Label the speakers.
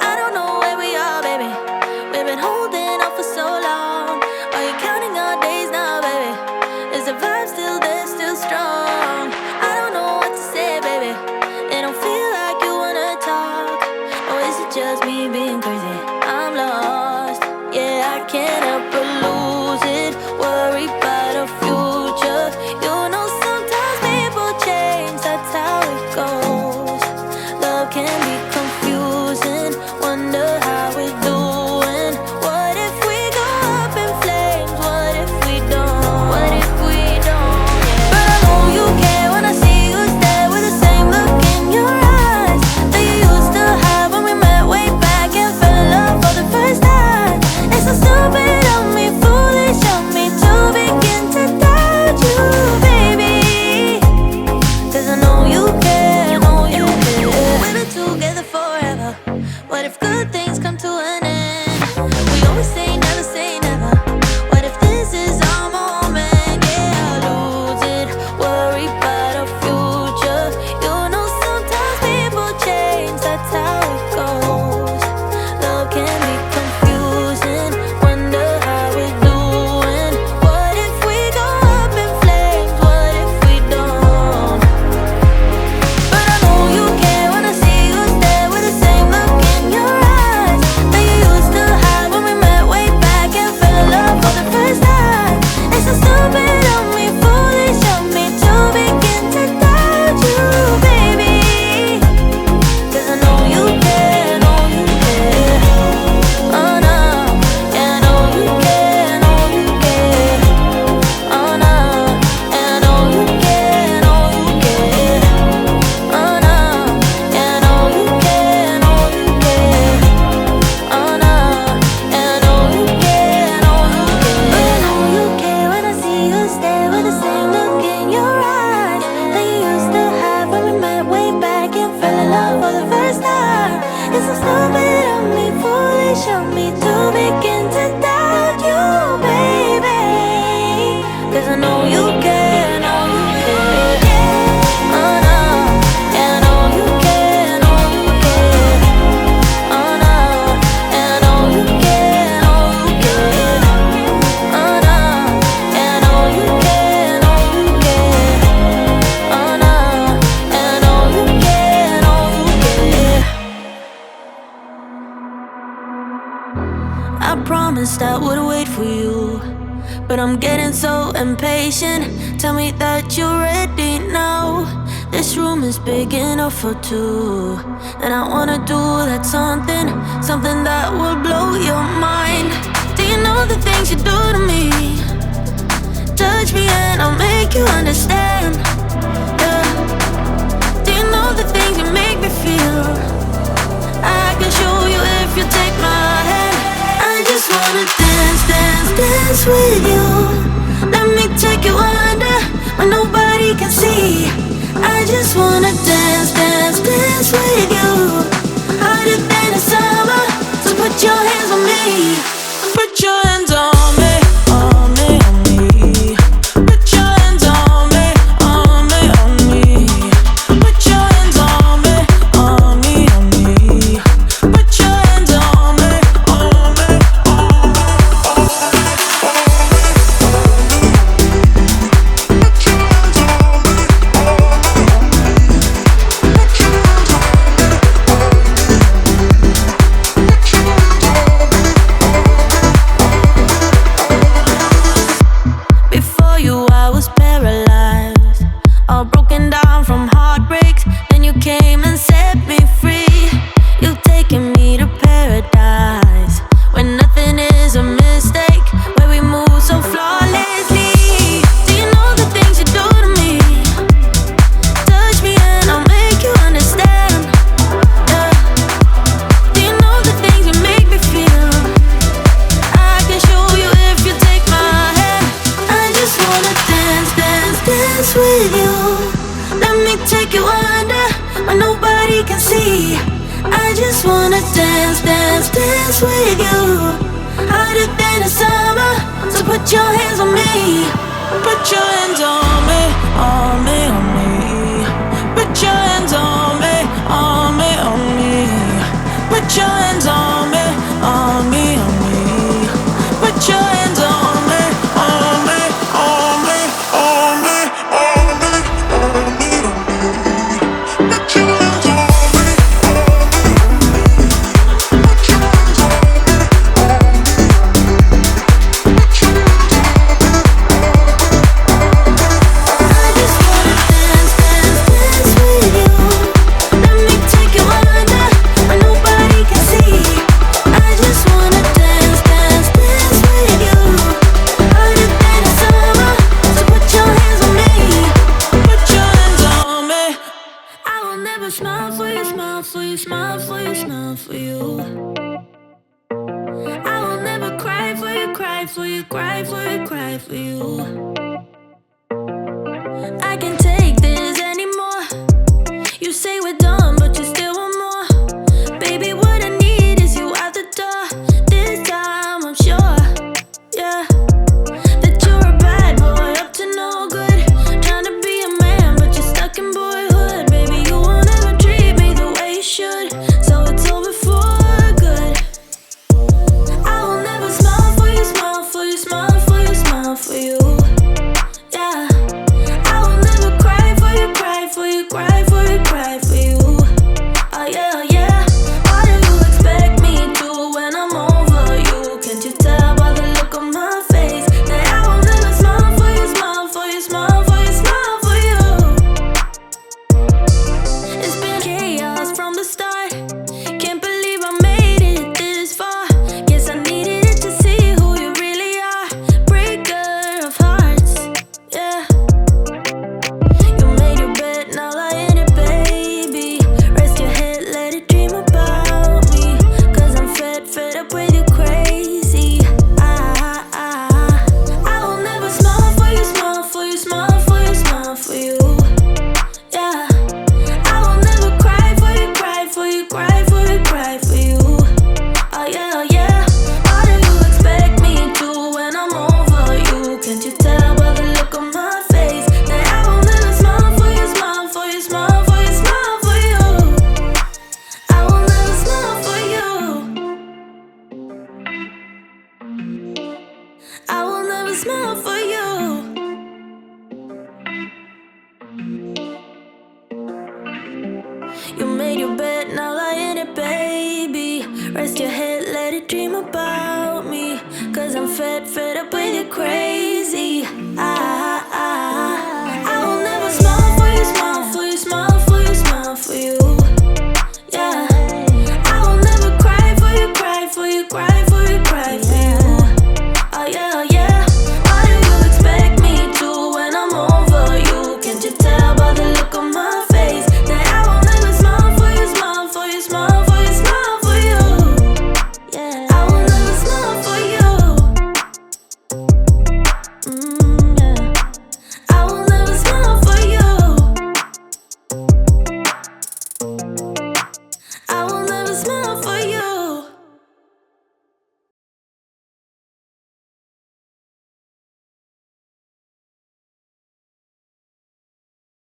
Speaker 1: I don't know where we are, baby. We've been holding on for so long. Are you counting our days now, baby? Is the vibe still there, still strong? I don't know what to say, baby. It don't feel like you wanna talk. Or is it just me being crazy? I'm lost. Yeah, I can't help but lose it. Worry about our future. You know sometimes people change, that's how it goes. Love can be confusing. Wonder how we're doing. What if we go up in flames? What if we don't? What if we don't? Yeah. But I know you care when I see you stare with the same look in your eyes that you used to have when we met way back and fell in love for the first time. It's so stupid of me, foolish of me to begin to doubt you, baby. 'Cause I know you care, know you care. We've been together forever. What if good things come to an end? We always say never. What if this is our moment? Yeah, I'll lose it. Worry about our future. You know sometimes people change, that's how it goes. Love can be confusing. Wonder how we're doing. What if we go up in flames? What if we don't? But I know you care when I see you stare with the same look in your eyes that you used to have when we met way back and fell in love for the first time. It's so stupid of me, foolish of me to begin to doubt you, baby. 'Cause I know you care, know you care. Oh no, yeah, I know you care, know you care. Oh no, yeah, I know you care, know you care. Oh no, yeah, I know you care, know you care. Oh no, yeah, I know you care, know you care. But I know you care when I see you stare with the same look in your eyes that you used to have when we met way back and fell in love for the first time. It's so stupid of me, foolish of me to begin to doubt you, baby. 'Cause I know you care, know you care. Oh no, yeah, I know you care, know you care. Oh no, yeah, I know you care, know you care. Oh no, yeah, I know you care, know you care. Oh no, yeah, I know you care, know you care. I promised I would wait for you, but I'm getting so impatient. Tell me that you're ready now. This room is big enough for two, and I wanna do that something that will blow your mind. Do you know the things you do to me? Touch me and I'll make you understand. Yeah. Do you know the things you make me feel? I can show you if you take my hand. I just wanna dance, dance, dance with you. Let me take you under where nobody can see. I just wanna dance, dance, dance with you. Hotter than the summer, so put your hands on me. Put your hands on me, on me, on me. Put your hands on me, on me, on me. Put your hands on me, on me, on me. Put your hands on me, on me, on me, on me. Put your hands on me, on me, on me. Put your hands on me, on me, on me. Put your hands on me, before you, I was paralyzed, all broken down from heartbreaks. Then you came and set me free. You've taken me to paradise, where nothing is a mistake, where we move so flawlessly. Do you know the things you do to me? Touch me and I'll make you understand. Yeah. Do you know the things you make me feel? I can show you if you take my hand. I just wanna dance, dance, dance with you. Let me take you under where nobody can see. I just wanna dance, dance, dance with you. Hotter than the summer, so put your hands on me. Put your hands on me, on me, on me. Put your hands on me, on me, on me. Put your hands smile for you, smile for you, smile for you. I will never cry for you, cry for you, cry for you, cry for you. I can't take this anymore. You say we're done, but you still want more. Baby, what I need is you out the door. This time I'm sure, yeah, that you're a bad boy, up to no good. Trying to be a man, but you're stuck in boyhood. Baby, you won't ever treat me the way you should, so it's over for good. I will never smile for you, smile for you, smile for you, smile for you. Yeah, I will never cry for you, cry for you, cry for you, cry for you. Oh yeah, oh yeah. Why do you expect me to when I'm over you? Can't you tell by the look on my face that I will never smile for you, smile for you, smile for you, smile for you? It's been chaos from the start. Can't believe I made it this far. Guess I needed it to see who you really are. Breaker of hearts, yeah. You made your bed, now lie in it, baby. Rest your head, let it dream about me. Cause I'm fed up with you crazy. I will never smile for you, smile for you, smile for you, smile for you. Yeah, I will never cry for you, cry for you, cry for you, cry for you. Oh yeah, oh yeah. Why do you expect me to when I'm over you? Can't you tell by the look on my face that I will never smile for you, smile for you, smile for you, smile for you? I will never smile for you. I will never smile for you. You made your bed, now lie in it, baby. Rest your head, let it dream about me. Cause I'm fed up with you crazy.